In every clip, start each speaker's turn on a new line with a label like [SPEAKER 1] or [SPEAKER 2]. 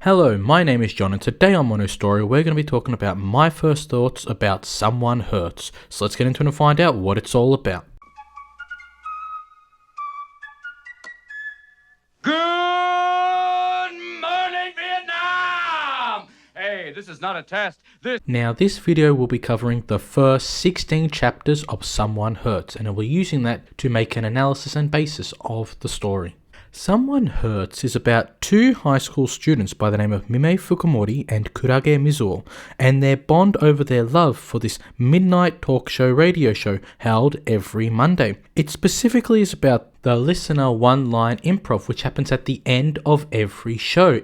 [SPEAKER 1] Hello, my name is John, and today on Mono Story we're going to be talking about my first thoughts about Someone Hertz. So let's get into it and find out what it's all about.
[SPEAKER 2] Good morning, Vietnam! Hey, this is not a test.
[SPEAKER 1] Now, this video will be covering the first 16 chapters of Someone Hertz, and I'll be using that to make an analysis and basis of the story. Someone Hertz is about two high school students by the name of Mime Fukumori and Kurage Mizuo, and their bond over their love for this midnight talk show radio show held every Monday. It specifically is about the listener one-line improv, which happens at the end of every show,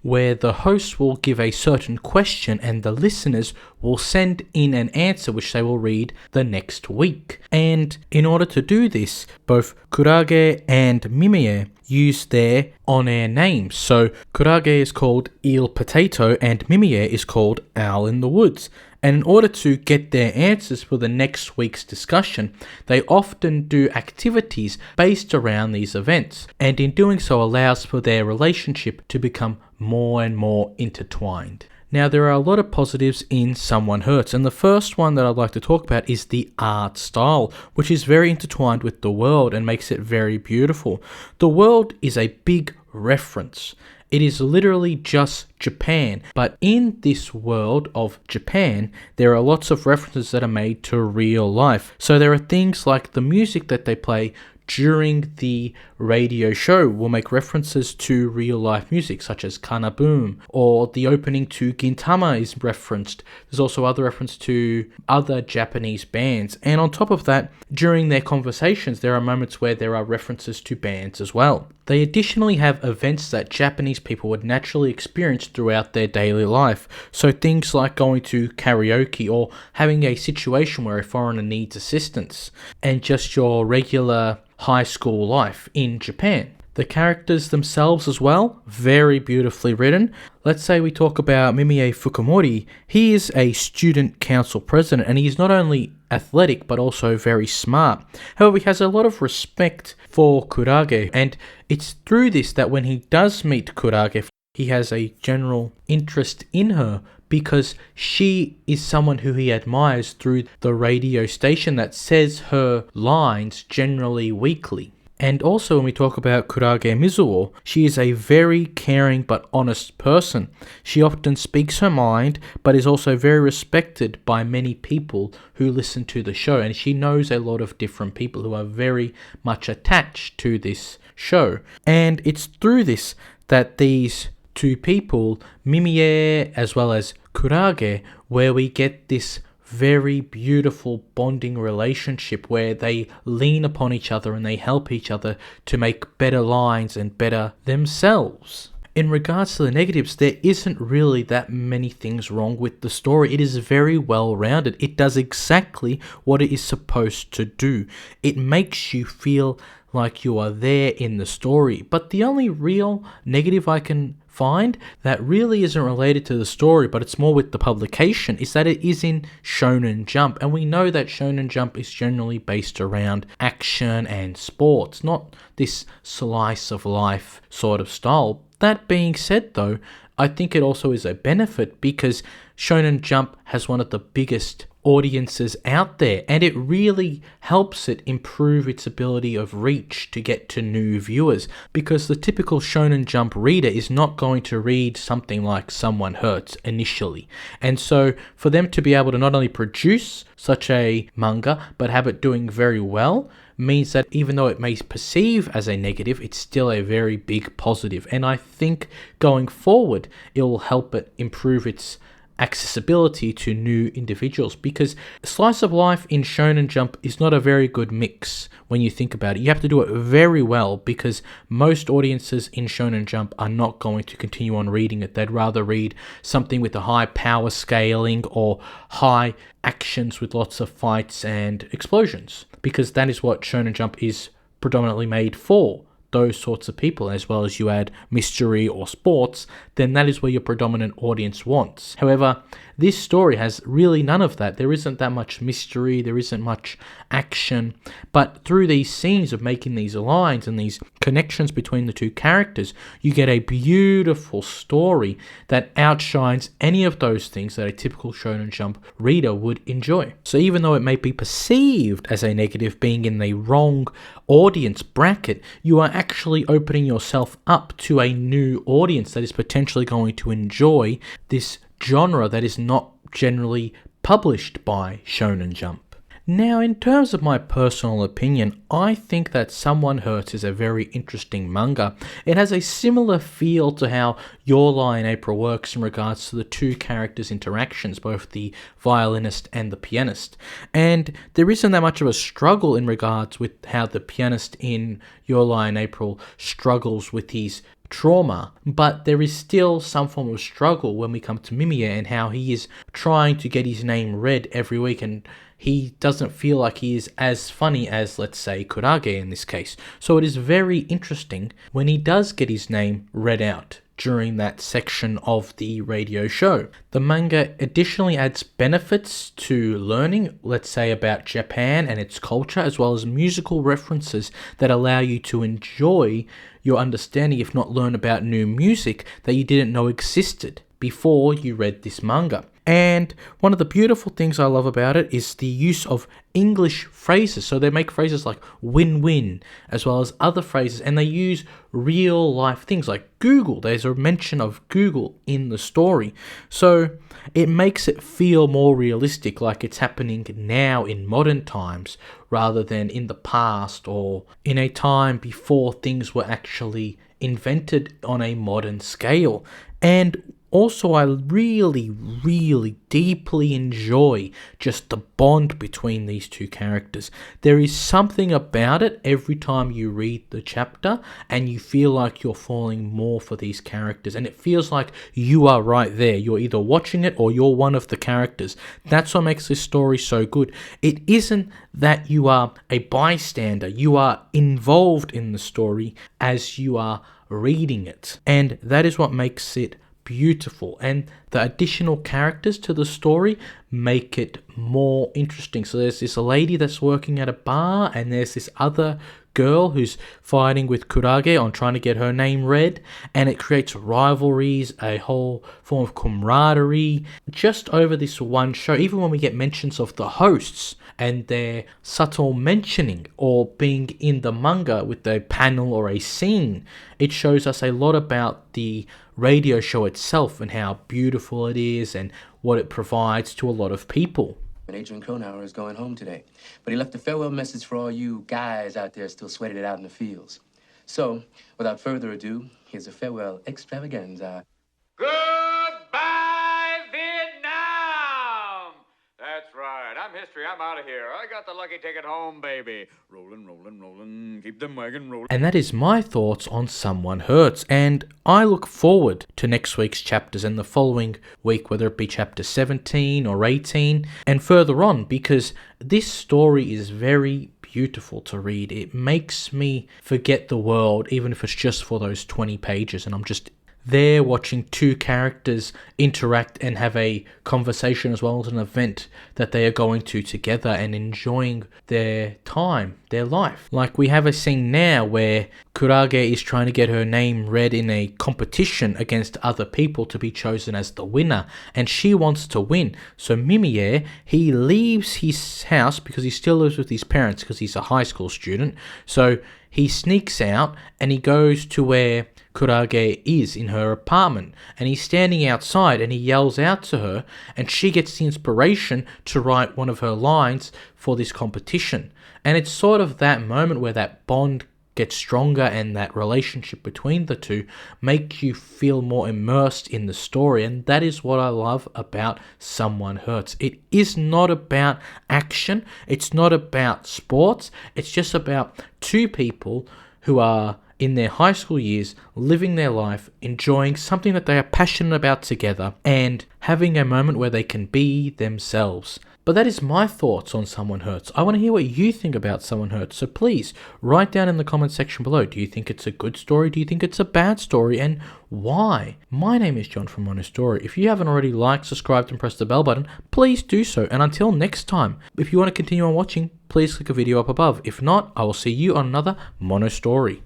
[SPEAKER 1] where the host will give a certain question and the listeners will send in an answer which they will read the next week. And in order to do this, both Kurage and Mimie use their on-air names. So Kurage is called Eel Potato and Mimie is called Owl in the Woods. And in order to get their answers for the next week's discussion, they often do activities based around these events, and in doing so allows for their relationship to become more and more intertwined. Now, there are a lot of positives in Someone Hertz, and the first one that I'd like to talk about is the art style, which is very intertwined with the world and makes it very beautiful. The world is a big reference. It is literally just Japan, but in this world of Japan, there are lots of references that are made to real life. So there are things like the music that they play during the radio show will make references to real life music such as Kana Boom, or the opening to Gintama is referenced. There's also other reference to other Japanese bands, and on top of that, during their conversations there are moments where there are references to bands as well. They additionally have events that Japanese people would naturally experience throughout their daily life, so things like going to karaoke or having a situation where a foreigner needs assistance, and just your regular high school life in Japan. The characters themselves as well, very beautifully written. Let's say we talk about Mimie Fukumori. He is a student council president, and he is not only athletic but also very smart. However, he has a lot of respect for Kurage, and it's through this that when he does meet Kurage, he has a general interest in her, because she is someone who he admires through the radio station that says her lines generally weekly. And also when we talk about Kurage Mizuo, she is a very caring but honest person. She often speaks her mind, but is also very respected by many people who listen to the show, and she knows a lot of different people who are very much attached to this show. And it's through this that these two people, Mimie as well as Kurage, where we get this very beautiful bonding relationship where they lean upon each other and they help each other to make better lines and better themselves. In regards to the negatives, there isn't really that many things wrong with the story. It is very well rounded. It does exactly what it is supposed to do. It makes you feel like you are there in the story. But the only real negative I can find that really isn't related to the story, but it's more with the publication, is that it is in Shonen Jump, and we know that Shonen Jump is generally based around action and sports, not this slice of life sort of style. That being said though, I think it also is a benefit because Shonen Jump has one of the biggest audiences out there, and it really helps it improve its ability of reach to get to new viewers, because the typical Shonen Jump reader is not going to read something like Someone Hertz initially. And so for them to be able to not only produce such a manga but have it doing very well means that even though it may perceive as a negative, it's still a very big positive. And I think going forward it will help it improve its accessibility to new individuals, because slice of life in Shonen Jump is not a very good mix when you think about it. You have to do it very well, because most audiences in Shonen Jump are not going to continue on reading it. They'd rather read something with a high power scaling or high actions with lots of fights and explosions, because that is what Shonen Jump is predominantly made for. those sorts of people, as well as you add mystery or sports, then that is where your predominant audience wants. However, this story has really none of that. There isn't that much mystery, there isn't much action, but through these scenes of making these lines and these connections between the two characters, you get a beautiful story that outshines any of those things that a typical Shonen Jump reader would enjoy. So even though it may be perceived as a negative, being in the wrong audience bracket, you are actually opening yourself up to a new audience that is potentially going to enjoy this genre that is not generally published by Shonen Jump. Now, in terms of my personal opinion, I think that Someone Hertz is a very interesting manga. It has a similar feel to how Your Lie in April works in regards to the two characters' interactions, both the violinist and the pianist. And there isn't that much of a struggle in regards with how the pianist in Your Lie in April struggles with his trauma, but there is still some form of struggle when we come to Mimiya and how he is trying to get his name read every week, and he doesn't feel like he is as funny as, let's say, Kurage in this case. So it is very interesting when he does get his name read out during that section of the radio show. The manga additionally adds benefits to learning, let's say, about Japan and its culture, as well as musical references that allow you to enjoy your understanding, if not learn about new music that you didn't know existed before you read this manga. And one of the beautiful things I love about it is the use of English phrases. So they make phrases like win-win, as well as other phrases, and they use real life things like Google. There's a mention of Google in the story. So it makes it feel more realistic, like it's happening now in modern times, rather than in the past or in a time before things were actually invented on a modern scale. And also, I really, really deeply enjoy just the bond between these two characters. There is something about it every time you read the chapter, and you feel like you're falling more for these characters, and it feels like you are right there. You're either watching it or you're one of the characters. That's what makes this story so good. It isn't that you are a bystander. You are involved in the story as you are reading it, and that is what makes it beautiful. And the additional characters to the story make it more interesting. So there's this lady that's working at a bar, and there's this other girl who's fighting with Kurage on trying to get her name read, and it creates rivalries, a whole form of camaraderie just over this one show. Even when we get mentions of the hosts and their subtle mentioning or being in the manga with a panel or a scene, it shows us a lot about the radio show itself and how beautiful it is and what it provides to a lot of people.
[SPEAKER 3] Adrian Cronauer is going home today, but he left a farewell message for all you guys out there still sweating it out in the fields. So, without further ado, here's a farewell extravaganza.
[SPEAKER 2] Goodbye, Vietnam! That's right. I'm history. I'm out of here. I got the lucky ticket home, baby. Rolling, rolling, rolling. Keep them wagon rolling.
[SPEAKER 1] And that is my thoughts on Someone Hertz, and I look forward to next week's chapters and the following week, whether it be chapter 17 or 18 and further on, because this story is very beautiful to read. It makes me forget the world, even if it's just for those 20 pages, and I'm just there watching two characters interact and have a conversation, as well as an event that they are going to together, and enjoying their time, their life. Like we have a scene now where Kurage is trying to get her name read in a competition against other people to be chosen as the winner, and she wants to win. So Mimiya, he leaves his house because he still lives with his parents because he's a high school student. So he sneaks out and he goes to where Kurage is in her apartment, and he's standing outside and he yells out to her, and she gets the inspiration to write one of her lines for this competition. And it's sort of that moment where that bond gets stronger and that relationship between the two makes you feel more immersed in the story, and that is what I love about Someone Hertz. It is not about action, it's not about sports, it's just about two people who are in their high school years, living their life, enjoying something that they are passionate about together, and having a moment where they can be themselves. But that is my thoughts on Someone Hertz. I want to hear what you think about Someone Hertz. So please, write down in the comment section below. Do you think it's a good story? Do you think it's a bad story? And why? My name is John from Mono Story. If you haven't already liked, subscribed, and pressed the bell button, please do so. And until next time, if you want to continue on watching, please click a video up above. If not, I will see you on another Mono Story.